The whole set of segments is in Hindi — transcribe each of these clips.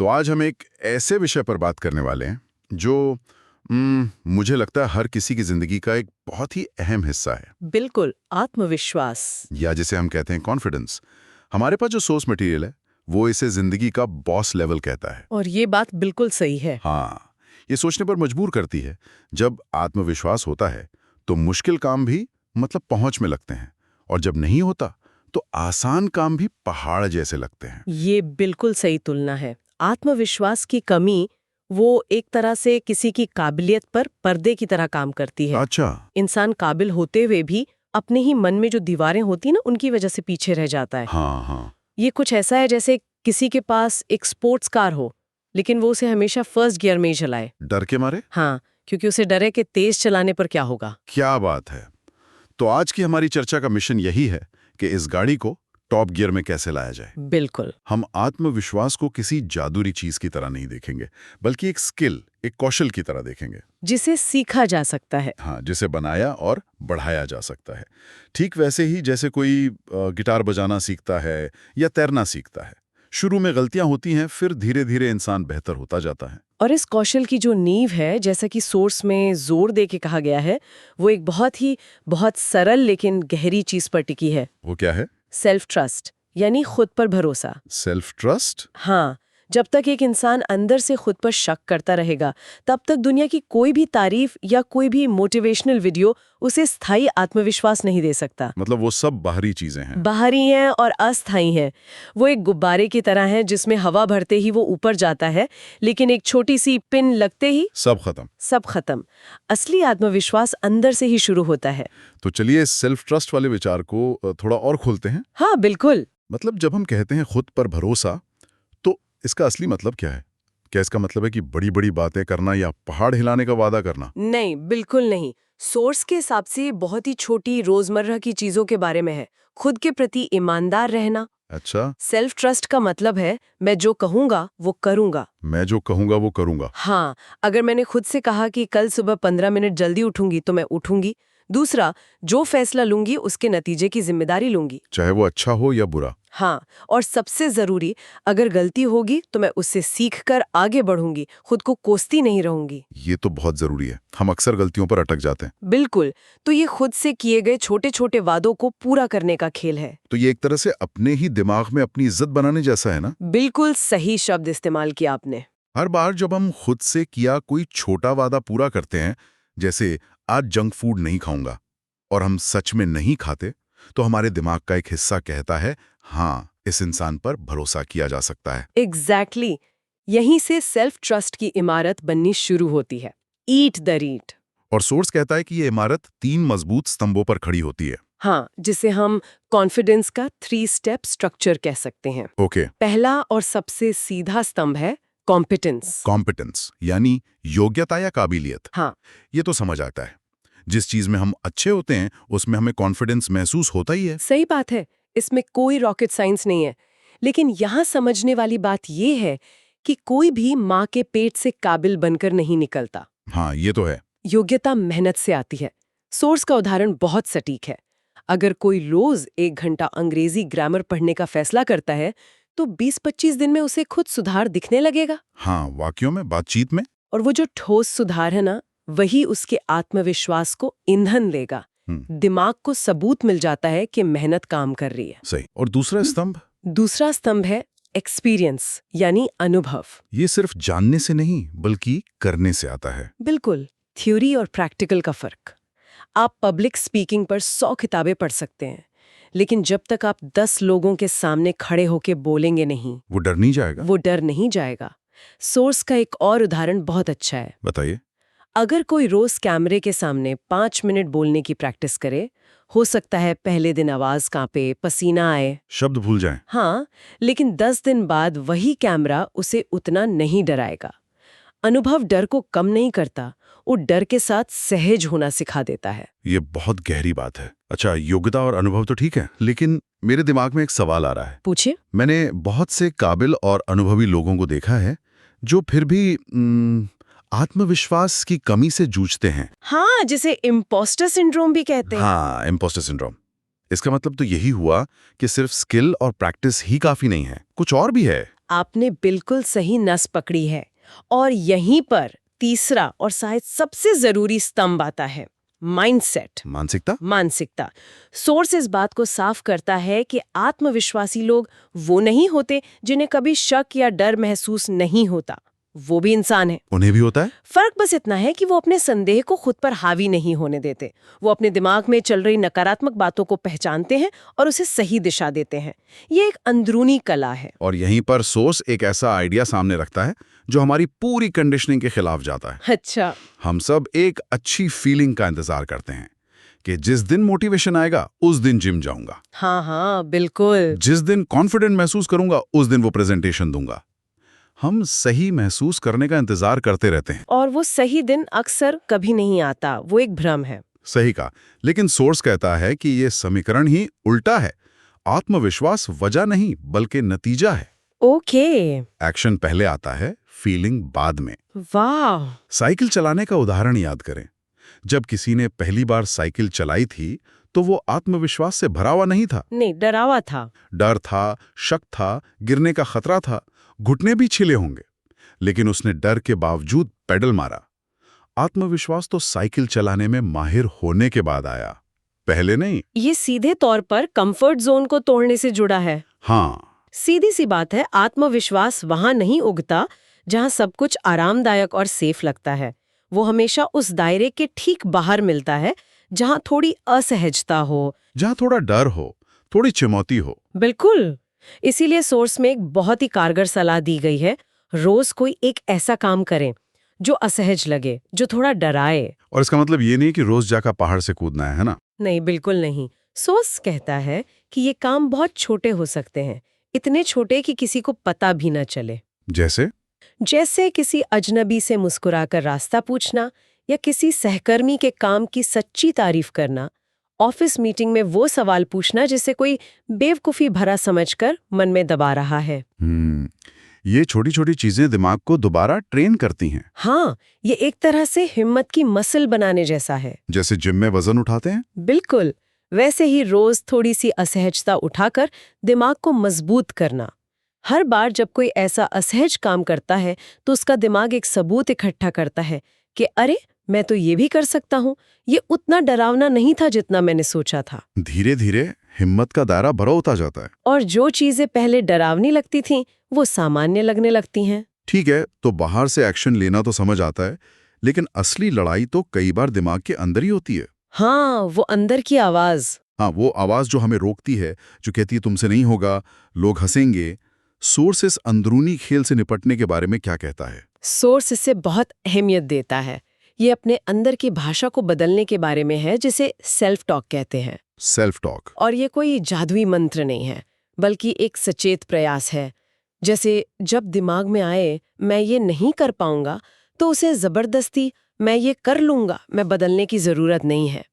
तो आज हम एक ऐसे विषय पर बात करने वाले हैं जो मुझे लगता है हर किसी की जिंदगी का एक बहुत ही अहम हिस्सा है। बिल्कुल, आत्मविश्वास। या जिसे हम कहते हैं कॉन्फिडेंस। हमारे पास जो सोर्स मटेरियल है वो इसे जिंदगी का बॉस लेवल कहता है। और ये बात बिल्कुल सही है। हाँ, ये सोचने पर मजबूर करती है, जब आत्मविश्वास होता है तो मुश्किल काम भी मतलब पहुंच में लगते हैं, और जब नहीं होता तो आसान काम भी पहाड़ जैसे लगते हैं। ये बिल्कुल सही तुलना है। आत्मविश्वास की कमी वो एक तरह से किसी की काबिलियत पर पर्दे की तरह काम करती है। अच्छा। इंसान काबिल होते हुए भी अपने ही मन में जो दीवारें होती हैं ना, उनकी वजह से पीछे रह जाता है। हाँ हाँ। ये कुछ ऐसा है जैसे किसी के पास एक स्पोर्ट्स कार हो, लेकिन वो उसे हमेशा फर्स्ट गियर में ही चलाए। डर के मारे। हाँ, क्योंकि उसे डर है कि तेज चलाने पर क्या होगा। क्या बात है। तो आज की हमारी चर्चा का मिशन यही है कि इस गाड़ी को टॉप गियर में कैसे लाया जाए। बिल्कुल। हम आत्मविश्वास को किसी जादुई चीज की तरह नहीं देखेंगे, बल्कि एक स्किल, एक कौशल की तरह देखेंगे, जिसे सीखा जा सकता है। हाँ, जिसे बनाया और बढ़ाया जा सकता है। ठीक वैसे ही जैसे कोई गिटार बजाना सीखता है या तैरना सीखता है। शुरू में गलतियां होती हैं, फिर धीरे धीरे इंसान बेहतर होता जाता है। और इस कौशल की जो नींव है, जैसा कि सोर्स में जोर दे के कहा गया है, वो एक बहुत सरल लेकिन गहरी चीज पर टिकी है। वो क्या है? सेल्फ ट्रस्ट, यानी खुद पर भरोसा। Self trust. हाँ, जब तक एक इंसान अंदर से खुद पर शक करता रहेगा, तब तक दुनिया की कोई भी तारीफ या कोई भी मोटिवेशनल वीडियो उसे स्थायी आत्मविश्वास नहीं दे सकता। मतलब वो सब बाहरी चीजें हैं। बाहरी हैं और अस्थायी हैं। वो एक गुब्बारे की तरह है जिसमें हवा भरते ही वो ऊपर जाता है, लेकिन एक छोटी सी पिन लगते ही सब खत्म। असली आत्मविश्वास अंदर से ही शुरू होता है। तो चलिए सेल्फ ट्रस्ट वाले विचार को थोड़ा और खोलते हैं। हाँ बिल्कुल। मतलब जब हम कहते हैं खुद पर भरोसा, तो इसका असली मतलब क्या है? क्या इसका मतलब है कि बड़ी बड़ी बातें करना या पहाड़ हिलाने का वादा करना? नहीं, बिल्कुल नहीं। सोर्स के हिसाब से बहुत ही छोटी रोजमर्रा की चीजों के बारे में है। खुद के प्रति ईमानदार रहना। अच्छा। सेल्फ ट्रस्ट का मतलब है मैं जो कहूंगा वो करूंगा। मैं जो कहूंगा वो करूंगा। हाँ, अगर मैंने खुद से कहा कि कल सुबह 15 मिनट जल्दी उठूंगी तो मैं उठूंगी। दूसरा, जो फैसला लूंगी उसके नतीजे की जिम्मेदारी लूंगी, चाहे वो अच्छा हो या बुरा। हाँ, और सबसे जरूरी, अगर गलती होगी तो मैं उससे सीखकर आगे बढ़ूंगी, खुद को कोसती नहीं रहूंगी। ये तो बहुत जरूरी है। हम अक्सर गलतियों पर अटक जाते हैं। बिल्कुल। तो ये खुद से किए गए छोटे छोटे वादों को पूरा करने का खेल है। तो ये एक तरह से अपने ही दिमाग में अपनी इज्जत बनाने जैसा है ना? बिल्कुल सही शब्द इस्तेमाल किया आपने। हर बार जब हम खुद से किया कोई छोटा वादा पूरा करते हैं, जैसे आज जंक फूड नहीं खाऊंगा, और हम सच में नहीं खाते, तो हमारे दिमाग का एक हिस्सा कहता है हाँ, इस इंसान पर भरोसा किया जा सकता है। एग्जैक्टली। यहीं से सेल्फ ट्रस्ट की इमारत बननी शुरू होती है। ईट द रीट। और सोर्स कहता है कि ये इमारत 3 मजबूत स्तंभों पर खड़ी होती है। हाँ, जिसे हम कॉन्फिडेंस का 3 स्टेप स्ट्रक्चर कह सकते हैं। ओके। पहला और सबसे सीधा स्तंभ है कॉम्पिटेंस। कॉम्पिटेंस यानी योग्यता या काबिलियत। हाँ, ये तो समझ आता है। जिस चीज में हम अच्छे होते हैं उसमें हमें कॉन्फिडेंस महसूस होता ही है। सही बात है। इसमें कोई रॉकेट साइंस नहीं है। लेकिन यहाँ समझने वाली बात ये है कि कोई भी माँ के पेट से काबिल बनकर नहीं निकलता। हाँ, ये तो है। योग्यता मेहनत से आती है। सोर्स का उदाहरण बहुत सटीक है। अगर कोई रोज 1 घंटा अंग्रेजी ग्रामर पढ़ने का फैसला करता है, तो 20-25 दिन में उसे खुद सुधार दिखने लगेगा। हाँ, वाक्यों में, बातचीत में। और वो जो ठोस सुधार है ना, वही उसके आत्मविश्वास को ईंधन देगा। दिमाग को सबूत मिल जाता है कि मेहनत काम कर रही है। सही। और दूसरा स्तंभ? दूसरा स्तंभ है एक्सपीरियंस, यानी अनुभव। ये सिर्फ जानने से नहीं बल्कि करने से आता है। बिल्कुल। थ्योरी और प्रैक्टिकल का फर्क। आप पब्लिक स्पीकिंग पर 100 किताबें पढ़ सकते हैं, लेकिन जब तक आप 10 लोगों के सामने खड़े होकर बोलेंगे नहीं, वो डर नहीं जाएगा। वो डर नहीं जाएगा। सोर्स का एक और उदाहरण बहुत अच्छा है। बताइए। अगर कोई रोज कैमरे के सामने 5 मिनट बोलने की प्रैक्टिस करे, हो सकता है पहले दिन आवाज कांपे, पसीना आए, शब्द भूल जाएं। हाँ, लेकिन 10 दिन बाद वही कैमरा उसे उतना नहीं डराएगा। अनुभव डर को कम नहीं करता, वो डर के साथ सहज होना सिखा देता है। ये बहुत गहरी बात है। अच्छा, योग्यता और अनुभव तो ठीक है, लेकिन मेरे दिमाग में एक सवाल आ रहा है। पूछिए। मैंने बहुत से काबिल और अनुभवी लोगों को देखा है जो फिर भी आत्मविश्वास की कमी से जूझते हैं। हाँ, जिसे इम्पोस्टर सिंड्रोम भी कहते हैं। हाँ, इम्पोस्टर सिंड्रोम। इसका मतलब तो यही हुआ कि सिर्फ स्किल और प्रैक्टिस ही काफी नहीं है, कुछ और भी है। आपने बिल्कुल सही नस पकड़ी है। और यहीं पर तीसरा और शायद सबसे जरूरी स्तंभ आता है, माइंडसेट। मानसिकता। सोर्स इस बात को साफ करता है कि आत्मविश्वासी लोग वो नहीं होते जिन्हें कभी शक या डर महसूस नहीं होता। वो भी इंसान है, उन्हें भी होता है। फर्क बस इतना है कि वो अपने संदेह को खुद पर हावी नहीं होने देते। वो अपने दिमाग में चल रही नकारात्मक बातों को पहचानते हैं और उसे सही दिशा देते हैं। ये एक अंदरूनी कला है। और यहीं पर सोर्स एक ऐसा आइडिया सामने रखता है जो हमारी पूरी कंडीशनिंग के खिलाफ जाता है। अच्छा। हम सब एक अच्छी फीलिंग का इंतजार करते हैं कि जिस दिन मोटिवेशन आएगा उस दिन जिम जाऊंगा। हाँ, बिल्कुल। जिस दिन कॉन्फिडेंट महसूस करूंगा उस दिन वो प्रेजेंटेशन दूंगा। हम सही महसूस करने का इंतजार करते रहते हैं, और वो सही दिन अक्सर कभी नहीं आता। वो एक भ्रम है। सही कहा। लेकिन सोर्स कहता है कि ये समीकरण ही उल्टा है। आत्मविश्वास वजह नहीं बल्कि नतीजा है। ओके। एक्शन पहले आता है, फीलिंग बाद में। वाह। साइकिल चलाने का उदाहरण याद करें। जब किसी ने पहली बार साइकिल चलाई थी तो वो आत्मविश्वास से भरा हुआ नहीं था। नहीं, डरावा था। डर था, शक था, गिरने का खतरा था, घुटने भी छिले होंगे। लेकिन उसने डर के बावजूद पेडल मारा। आत्मविश्वास तो साइकिल चलाने में माहिर होने के बाद आया, पहले नहीं। ये सीधे तौर पर कंफर्ट जोन को तोड़ने से जुड़ा है। हाँ, सीधी सी बात है, आत्मविश्वास वहां नहीं उगता जहां सब कुछ आरामदायक और सेफ लगता है। वो हमेशा उस दायरे के ठीक बाहर मिलता है जहां थोड़ी असहजता हो, जहां थोड़ा डर हो, थोड़ी चुनौती हो। बिल्कुल। इसीलिए सोर्स में एक बहुत ही कारगर सलाह दी गई है, रोज कोई एक ऐसा काम करें जो असहज लगे, जो थोड़ा डराए। और इसका मतलब ये नहीं कि रोज जाकर पहाड़ से कूदना है ना? नहीं, बिल्कुल नहीं। सोर्स कहता है कि ये काम बहुत छोटे हो सकते हैं, इतने छोटे कि किसी को पता भी न चले। जैसे किसी अजनबी से मुस्कुराकर रास्ता पूछना, या किसी सहकर्मी के काम की सच्ची तारीफ करना, ऑफिस मीटिंग में वो सवाल पूछना जिसे कोई बेवकूफी भरा समझकर मन में दबा रहा है। ये छोटी छोटी चीजें दिमाग को दोबारा ट्रेन करती हैं। हाँ, ये एक तरह से हिम्मत की मसल बनाने जैसा है। जैसे जिम में वजन उठाते हैं। बिल्कुल, वैसे ही रोज थोड़ी सी असहजता उठाकर दिमाग को मजबूत करना। हर बार जब कोई ऐसा असहज काम करता है तो उसका दिमाग एक सबूत इकट्ठा करता है कि अरे, मैं तो ये भी कर सकता हूँ। ये उतना डरावना नहीं था जितना मैंने सोचा था। धीरे धीरे हिम्मत का दायरा बड़ा होता जाता है। और जो चीजें पहले डरावनी लगती थीं, वो सामान्य लगने लगती हैं। ठीक है, तो बाहर से एक्शन लेना तो समझ आता है, लेकिन असली लड़ाई तो कई बार दिमाग के अंदर ही होती है। हाँ, वो अंदर की आवाज। हाँ, वो आवाज जो हमें रोकती है, जो कहती है तुमसे नहीं होगा, लोग हंसेंगे। सोर्स इस अंदरूनी खेल से निपटने के बारे में क्या कहता है? सोर्स इससे बहुत अहमियत देता है। ये अपने अंदर की भाषा को बदलने के बारे में है, जिसे सेल्फ टॉक कहते हैं। Self talk. और ये कोई जादुई मंत्र नहीं है, बल्कि एक सचेत प्रयास है। जैसे जब दिमाग में आए मैं ये नहीं कर पाऊंगा, तो उसे जबरदस्ती मैं ये कर लूंगा मैं बदलने की जरूरत नहीं है।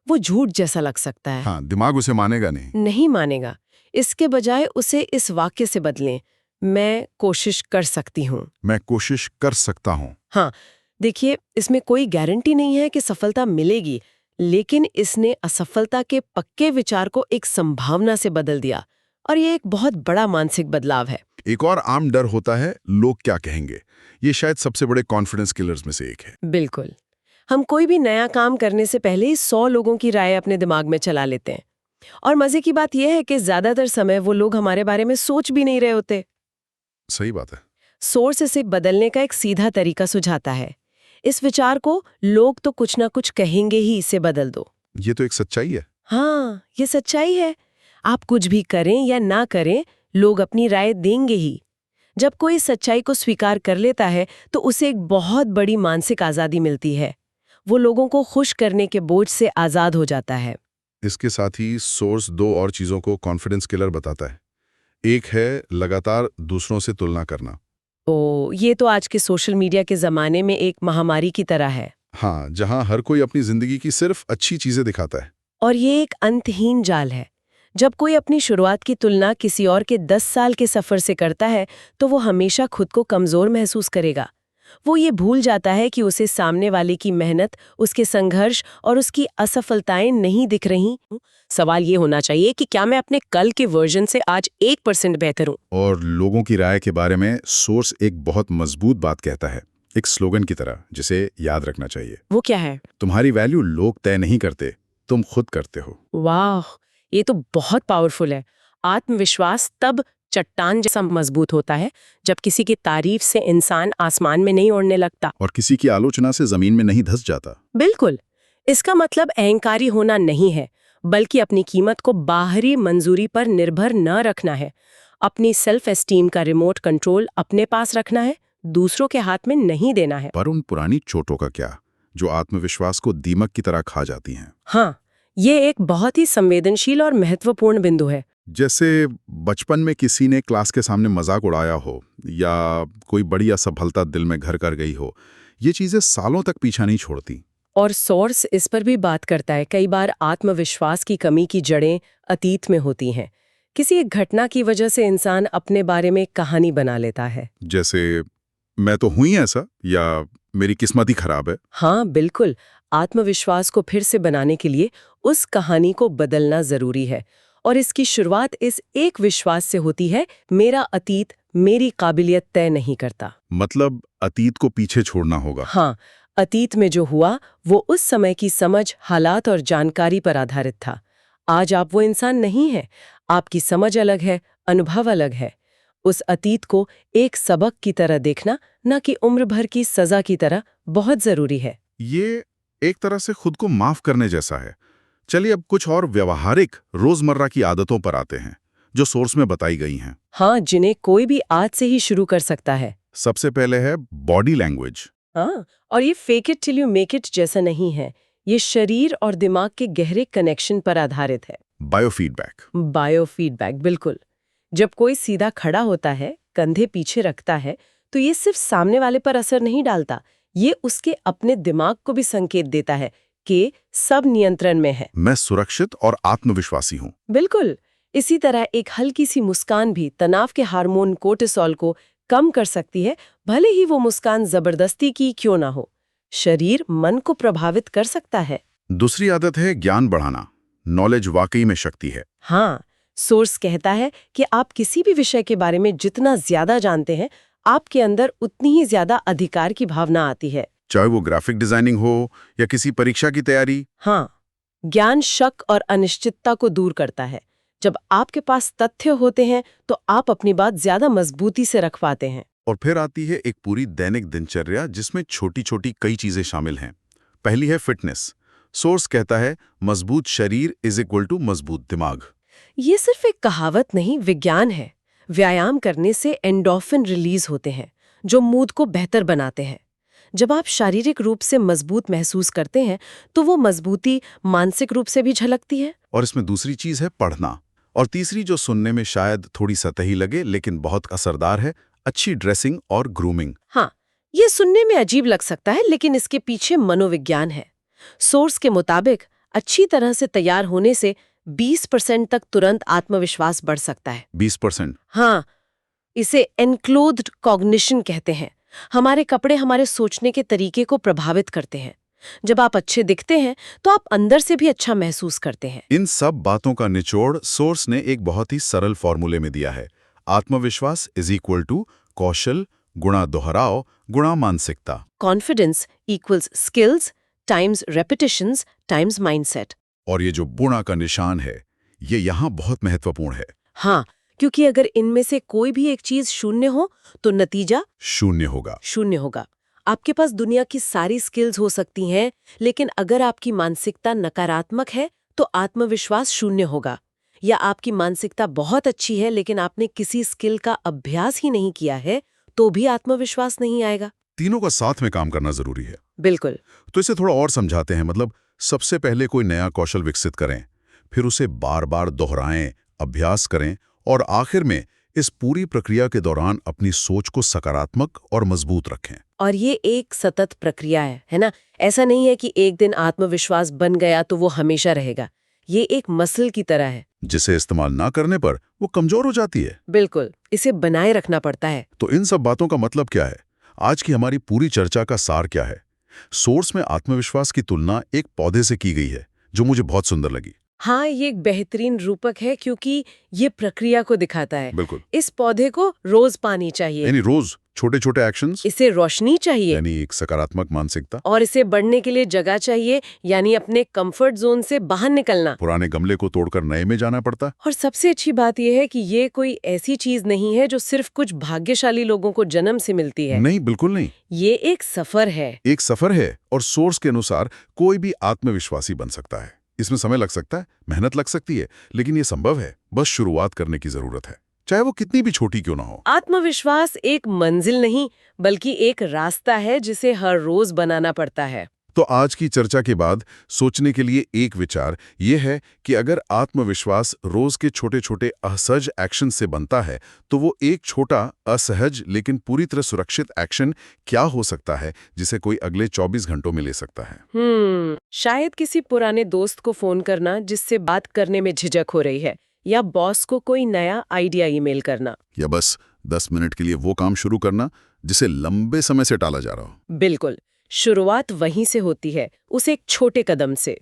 वो झूठ जैसा लग सकता है। हाँ, दिमाग उसे मानेगा नहीं मानेगा। इसके बजाय उसे इस वाक्य से बदलें, मैं कोशिश कर सकती हूँ। मैं कोशिश कर सकता हूँ। हाँ, देखिए, इसमें कोई गारंटी नहीं है कि सफलता मिलेगी, लेकिन इसने असफलता के पक्के विचार को एक संभावना से बदल दिया, और ये एक बहुत बड़ा मानसिक बदलाव है। एक और आम डर होता है, लोग क्या कहेंगे। ये शायद सबसे बड़े कॉन्फिडेंस किलर्स में से एक है। बिल्कुल। हम कोई भी नया काम करने से पहले ही 100 लोगों की राय अपने दिमाग में चला लेते हैं, और मजे की बात यह है कि ज्यादातर समय वो लोग हमारे बारे में सोच भी नहीं रहे होते। सही बात है। सोर्स इसे बदलने का एक सीधा तरीका सुझाता है। इस विचार को लोग तो कुछ ना कुछ कहेंगे ही, इसे बदल दो। ये तो एक सच्चाई है। हाँ, ये सच्चाई है। आप कुछ भी करें या ना करें, लोग अपनी राय देंगे ही। जब कोई सच्चाई को स्वीकार कर लेता है तो उसे एक बहुत बड़ी मानसिक आज़ादी मिलती है। वो लोगों को खुश करने के बोझ से आज़ाद हो जाता है। इसके साथ ही सोर्स दो और चीज़ों को कॉन्फिडेंस किलर बताता है। एक है लगातार दूसरों से तुलना करना। ये तो आज के सोशल मीडिया के ज़माने में एक महामारी की तरह है। हाँ, जहाँ हर कोई अपनी जिंदगी की सिर्फ अच्छी चीज़ें दिखाता है। और ये एक अंतहीन जाल है। जब कोई अपनी शुरुआत की तुलना किसी और के 10 साल के सफ़र से करता है तो वो हमेशा खुद को कमज़ोर महसूस करेगा। वो ये भूल जाता है कि उसे सामने वाले की मेहनत, उसके संघर्ष और उसकी असफलताएं नहीं दिख रही। सवाल ये होना चाहिए कि क्या मैं अपने कल के वर्जन से आज 1% बेहतर हूँ? और लोगों की राय के बारे में सोर्स एक बहुत मजबूत बात कहता है, एक स्लोगन की तरह, जिसे याद रखना चाहिए। वो क्या है? तुम्हारी वैल्यू लोग तय नहीं करते, तुम खुद करते हो। वाह, ये तो बहुत पावरफुल है। आत्मविश्वास तब चट्टान जैसा मजबूत होता है जब किसी की तारीफ से इंसान आसमान में नहीं उड़ने लगता। और किसी की आलोचना से जमीन में नहीं धंस जाता। बिल्कुल। इसका मतलब अहंकारी होना नहीं है, बल्कि अपनी कीमत को बाहरी मंजूरी पर निर्भर न रखना है। अपनी सेल्फ एस्टीम का रिमोट कंट्रोल अपने पास रखना है, दूसरों के हाथ में नहीं देना है। पर उन पुरानी चोटों का क्या, जो आत्मविश्वास को दीमक की तरह खा जाती हैं? हाँ, ये एक बहुत ही संवेदनशील और महत्वपूर्ण बिंदु है। जैसे बचपन में किसी ने क्लास के सामने मजाक उड़ाया हो, या कोई बड़ी असफलता दिल में घर कर गई हो, ये चीजें सालों तक पीछा नहीं छोड़ती। और सोर्स इस पर भी बात करता है। कई बार आत्मविश्वास की कमी की जड़ें अतीत में होती हैं। किसी एक घटना की वजह से इंसान अपने बारे में कहानी बना लेता है। जैसे मैं तो हुई ऐसा, या मेरी किस्मत ही खराब है। हाँ, बिल्कुल। आत्मविश्वास को फिर से बनाने के लिए उस कहानी को बदलना जरूरी है। और इसकी शुरुआत इस एक विश्वास से होती है, मेरा अतीत मेरी काबिलियत तय नहीं करता। मतलब अतीत को पीछे छोड़ना होगा। हाँ, अतीत में जो हुआ वो उस समय की समझ, हालात और जानकारी पर आधारित था। आज आप वो इंसान नहीं हैं। आपकी समझ अलग है, अनुभव अलग है। उस अतीत को एक सबक की तरह देखना, न कि उम्र भर की सजा की तरह, बहुत जरूरी है। ये एक तरह से खुद को माफ करने जैसा है। चलिए अब कुछ और व्यवहारिक रोजमर्रा की आदतों पर आते हैं, जो सोर्स में बताई गई हैं। हाँ, जिन्हें कोई भी आज से ही शुरू कर सकता है। सबसे पहले है बॉडी लैंग्वेज। हाँ, और ये fake it till you make it जैसा नहीं है। ये शरीर और दिमाग के गहरे कनेक्शन पर आधारित है। बायोफीडबैक। बायोफीडबैक, बिल्कुल। जब कोई सीधा खड़ा होता है, कंधे पीछे रखता है, तो ये सिर्फ सामने वाले पर असर नहीं डालता, ये उसके अपने दिमाग को भी संकेत देता है कि सब नियंत्रण में है। मैं सुरक्षित और आत्मविश्वासी हूँ। बिल्कुल। इसी तरह एक हल्की सी मुस्कान भी तनाव के हार्मोन कोर्टिसोल को कम कर सकती है, भले ही वो मुस्कान जबरदस्ती की क्यों ना हो। शरीर मन को प्रभावित कर सकता है। दूसरी आदत है ज्ञान बढ़ाना। नॉलेज वाकई में शक्ति है। हाँ, सोर्स कहता है कि आप किसी भी विषय के बारे में जितना ज्यादा जानते हैं, आपके अंदर उतनी ही ज्यादा अधिकार की भावना आती है। चाहे वो ग्राफिक डिजाइनिंग हो या किसी परीक्षा की तैयारी। हाँ, ज्ञान शक और अनिश्चितता को दूर करता है। जब आपके पास तथ्य होते हैं तो आप अपनी बात ज्यादा मजबूती से रख पाते हैं। और फिर आती है एक पूरी दैनिक दिनचर्या, जिसमें छोटी छोटी कई चीजें शामिल हैं। पहली है फिटनेस। सोर्स कहता है मजबूत शरीर इज इक्वल टू मजबूत दिमाग। ये सिर्फ एक कहावत नहीं, विज्ञान है। व्यायाम करने से एंडोर्फिन रिलीज होते हैं, जो मूड को बेहतर बनाते हैं। जब आप शारीरिक रूप से मजबूत महसूस करते हैं तो वो मजबूती मानसिक रूप से भी झलकती है। और इसमें दूसरी चीज है पढ़ना। और तीसरी, जो सुनने में शायद थोड़ी सतही लगे लेकिन बहुत असरदार है, अच्छी ड्रेसिंग और ग्रूमिंग। हाँ, ये सुनने में अजीब लग सकता है, लेकिन इसके पीछे मनोविज्ञान है। सोर्स के मुताबिक अच्छी तरह से तैयार होने से 20% तक तुरंत आत्मविश्वास बढ़ सकता है। 20%? हाँ, इसे एनक्लोज्ड कॉग्निशन कहते हैं। हमारे कपड़े हमारे सोचने के तरीके को प्रभावित करते हैं। जब आप अच्छे दिखते हैं तो आप अंदर से भी अच्छा महसूस करते हैं। इन सब बातों का निचोड़ सोर्स ने एक बहुत ही सरल फॉर्मूले में दिया है। आत्मविश्वास इज इक्वल टू कौशल गुणा दोहराव गुणा मानसिकता। Confidence equals skills times repetitions times mindset. और ये जो गुणा का निशान है, ये यहाँ बहुत महत्वपूर्ण है। हाँ, क्योंकि अगर इनमें से कोई भी एक चीज शून्य हो तो नतीजा शून्य होगा। आपके पास दुनिया की सारी स्किल्स हो सकती हैं, लेकिन अगर आपकी मानसिकता नकारात्मक है तो आत्मविश्वास शून्य होगा। या आपकी मानसिकता बहुत अच्छी है लेकिन आपने किसी स्किल का अभ्यास ही नहीं किया है, तो भी आत्मविश्वास नहीं आएगा। तीनों का साथ में काम करना जरूरी है। बिल्कुल। तो इसे थोड़ा और समझाते हैं। मतलब सबसे पहले कोई नया कौशल विकसित करें, फिर उसे बार बार दोहराएं, अभ्यास करें, और आखिर में इस पूरी प्रक्रिया के दौरान अपनी सोच को सकारात्मक और मजबूत रखें। और ये एक सतत प्रक्रिया है ना? ऐसा नहीं है कि एक दिन आत्मविश्वास बन गया तो वो हमेशा रहेगा। ये एक मसल की तरह है, जिसे इस्तेमाल ना करने पर वो कमजोर हो जाती है। बिल्कुल, इसे बनाए रखना पड़ता है। तो इन सब बातों का मतलब क्या है? आज की हमारी पूरी चर्चा का सार क्या है? सोर्स में आत्मविश्वास की तुलना एक पौधे से की गई है, जो मुझे बहुत सुंदर लगी। हाँ, ये एक बेहतरीन रूपक है क्योंकि ये प्रक्रिया को दिखाता है। बिल्कुल। इस पौधे को रोज पानी चाहिए, यानी रोज छोटे छोटे एक्शंस, इसे रोशनी चाहिए, यानी एक सकारात्मक मानसिकता, और इसे बढ़ने के लिए जगह चाहिए, यानी अपने कंफर्ट जोन से बाहर निकलना। पुराने गमले को तोड़कर नए में जाना पड़ता। और सबसे अच्छी बात यह है कि ये कोई ऐसी चीज नहीं है जो सिर्फ कुछ भाग्यशाली लोगों को जन्म से मिलती है। नहीं, बिल्कुल नहीं। ये एक सफर है। एक सफर है, और सोर्स के अनुसार कोई भी आत्मविश्वासी बन सकता है। इसमें समय लग सकता है, मेहनत लग सकती है, लेकिन ये संभव है। बस शुरुआत करने की जरूरत है, चाहे वो कितनी भी छोटी क्यों ना हो। आत्मविश्वास एक मंजिल नहीं, बल्कि एक रास्ता है जिसे हर रोज बनाना पड़ता है। तो आज की चर्चा के बाद सोचने के लिए एक विचार ये है कि अगर आत्मविश्वास रोज के छोटे छोटे असहज एक्शन से बनता है, तो वो एक छोटा असहज लेकिन पूरी तरह सुरक्षित एक्शन क्या हो सकता है, जिसे कोई अगले 24 घंटों में ले सकता है। शायद किसी पुराने दोस्त को फोन करना जिससे बात करने में झिझक हो रही है, या बॉस को कोई नया आइडिया ईमेल करना, या बस 10 मिनट के लिए वो काम शुरू करना जिसे लंबे समय से टाला जा रहा हो। बिल्कुल। शुरुआत वहीं से होती है, उस एक छोटे कदम से।